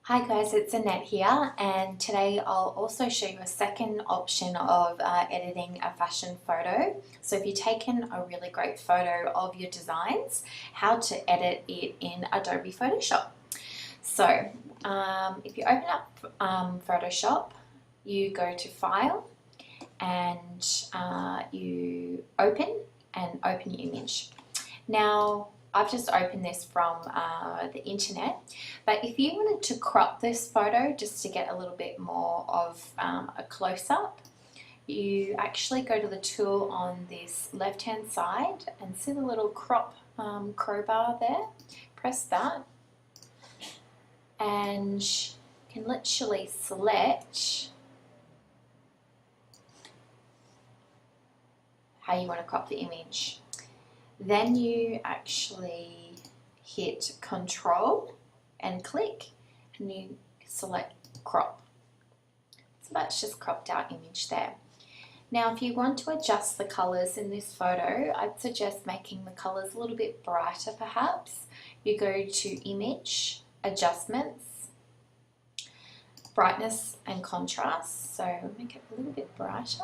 Hi guys, it's Annette here, and today I'll also show you a second option of editing a fashion photo. So if you've taken a really great photo of your designs, how to edit it in Adobe Photoshop. So if you open up Photoshop, you go to File and you open your image. Now I've just opened this from the internet, but if you wanted to crop this photo just to get a little bit more of a close-up, you actually go to the tool on this left hand side and see the little crop crowbar there. Press that and you can literally select how you want to crop the image. Then you actually hit Control and click and you select crop. So that's just cropped our image there. Now if you want to adjust the colours in this photo, I'd suggest making the colours a little bit brighter perhaps. You go to Image, Adjustments, Brightness and Contrast. So make it a little bit brighter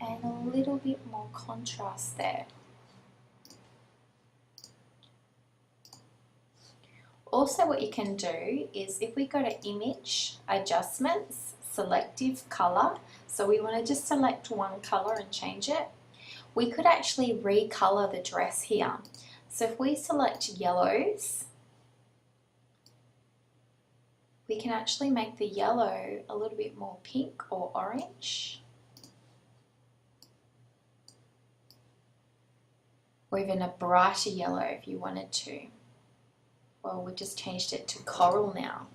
and a little bit more contrast there. Also what you can do is if we go to Image, Adjustments, Selective Color, so we want to just select one color and change it, we could actually recolor the dress here. So if we select yellows, we can actually make the yellow a little bit more pink or orange, or even a brighter yellow if you wanted to. Well, we just changed it to coral now.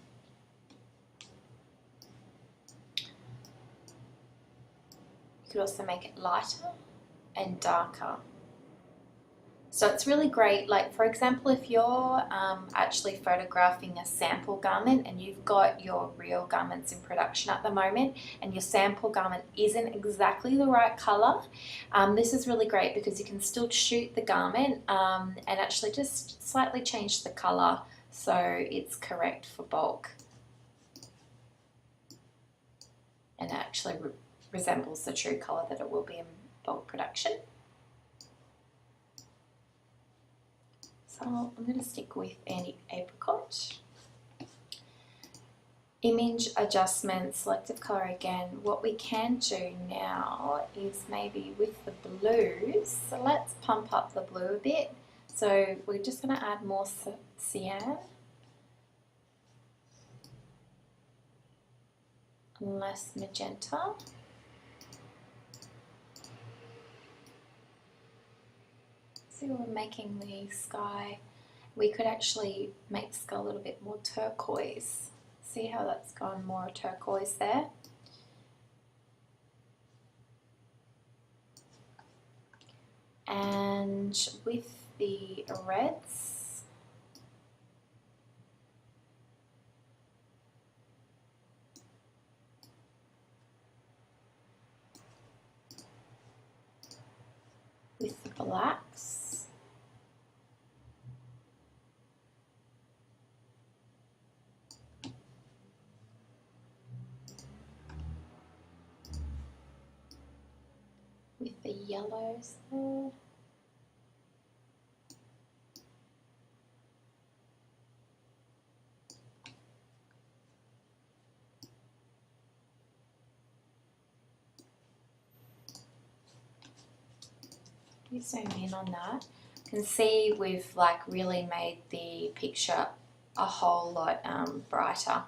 You could also make it lighter and darker. So it's really great, like for example, if you're actually photographing a sample garment and you've got your real garments in production at the moment and your sample garment isn't exactly the right color, this is really great because you can still shoot the garment and actually just slightly change the color so it's correct for bulk and it actually resembles the true color that it will be in bulk production. So I'm going to stick with Andy Apricot. Image adjustment, selective color again. What we can do now is maybe with the blues, so let's pump up the blue a bit. So we're just going to add more cyan, less magenta. We're making the sky, we could actually make the sky a little bit more turquoise. See how that's gone more turquoise there? And with the reds, with the blacks, with the yellows there. You zoom in on that. You can see we've like really made the picture a whole lot brighter.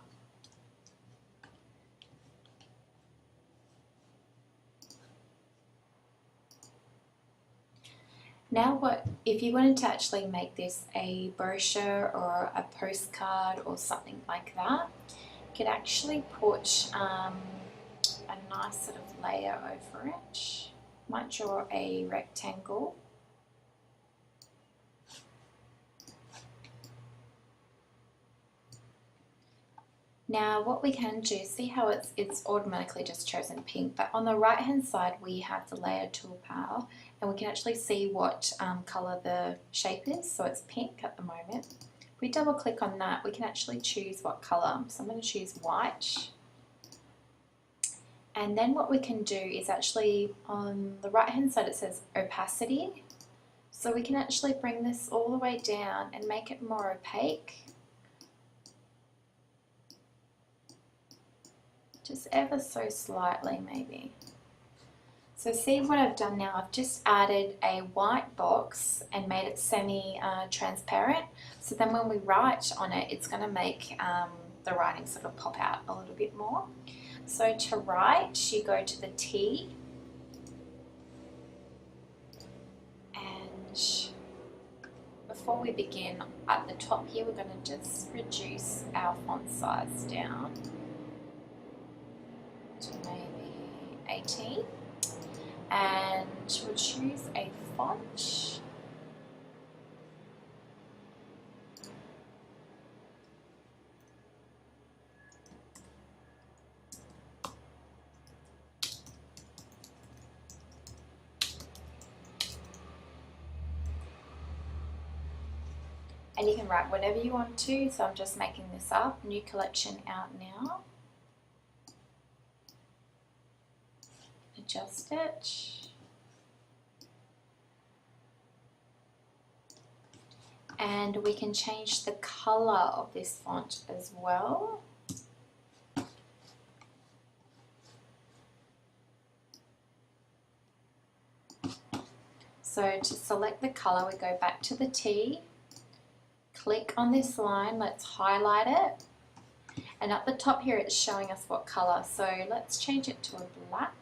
Now what, if you wanted to actually make this a brochure or a postcard or something like that, you could actually put a nice sort of layer over it. Might draw a rectangle. Now what we can do, see how it's automatically just chosen pink, but on the right hand side we have the layer toolbar and we can actually see what colour the shape is, so it's pink at the moment. If we double click on that, we can actually choose what color. So I'm going to choose white. And then what we can do is actually on the right hand side it says opacity. So we can actually bring this all the way down and make it more opaque. Just ever so slightly maybe. So see what I've done now, I've just added a white box and made it semi-transparent. So then when we write on it, it's going to make the writing sort of pop out a little bit more. So to write, you go to the T, and before we begin, at the top here, we're going to just reduce our font size down to maybe 18, and we'll choose a font. And you can write whatever you want to, so I'm just making this up. New collection out now. Adjust it. And we can change the color of this font as well. So to select the color, we go back to the T. Click on this line, let's highlight it, and at the top here it's showing us what colour, so let's change it to a black,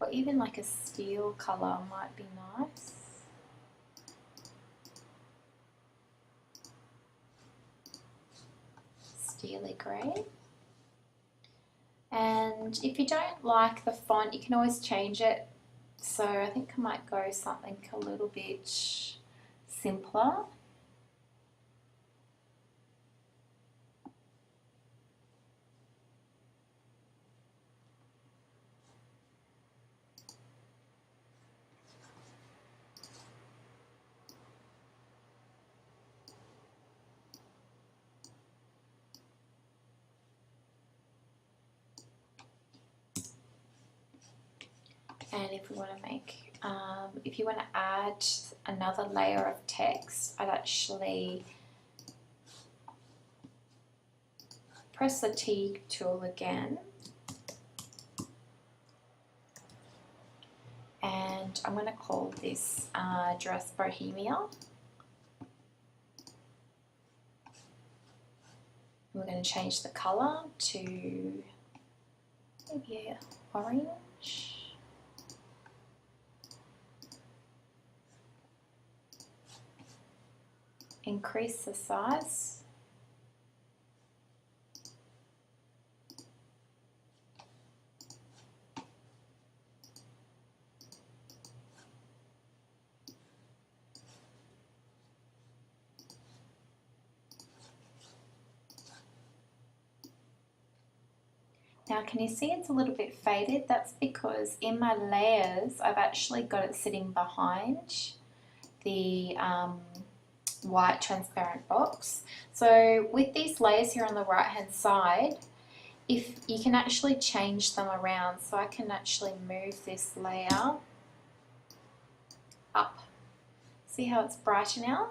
or even like a steel colour might be nice. Steely grey. And if you don't like the font, you can always change it, so I think I might go something a little bit simpler. And if we want to make, if you want to add another layer of text, I'd actually press the T tool again, and I'm going to call this Dress Bohemia. We're going to change the colour to maybe orange. Increase the size. Now can you see it's a little bit faded? That's because in my layers I've actually got it sitting behind the white transparent box. So with these layers here on the right hand side, if you can actually change them around, so I can actually move this layer up. See how it's brighter now?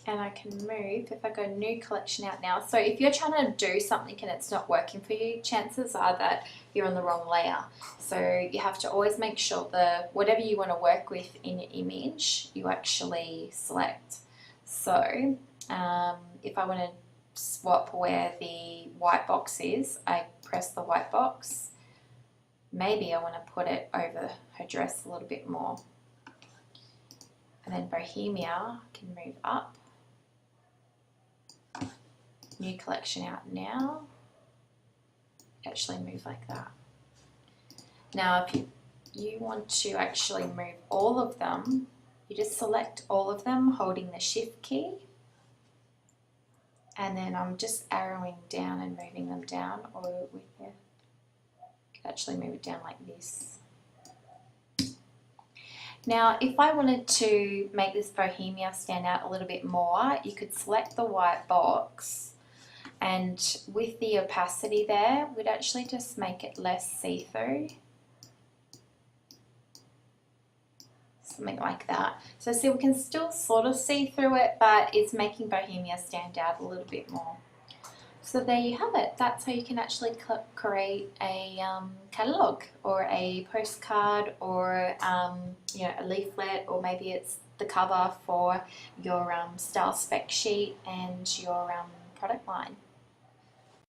And I can move, if I go new collection out now. So if you're trying to do something and it's not working for you, chances are that you're on the wrong layer. So you have to always make sure that whatever you want to work with in your image, you actually select. So if I want to swap where the white box is, I press the white box. Maybe I want to put it over her dress a little bit more. And then Bohemia can move up. New collection out now. Actually move like that. Now if you want to actually move all of them, you just select all of them holding the shift key, and then I'm just arrowing down and moving them down, or with the, you can actually move it down like this. Now, if I wanted to make this Bohemia stand out a little bit more, you could select the white box, and with the opacity there, we'd actually just make it less see-through. Something like that. So see, we can still sort of see through it, but it's making Bohemia stand out a little bit more. So there you have it. That's how you can actually create a catalogue or a postcard or you know, a leaflet, or maybe it's the cover for your style spec sheet and your product line.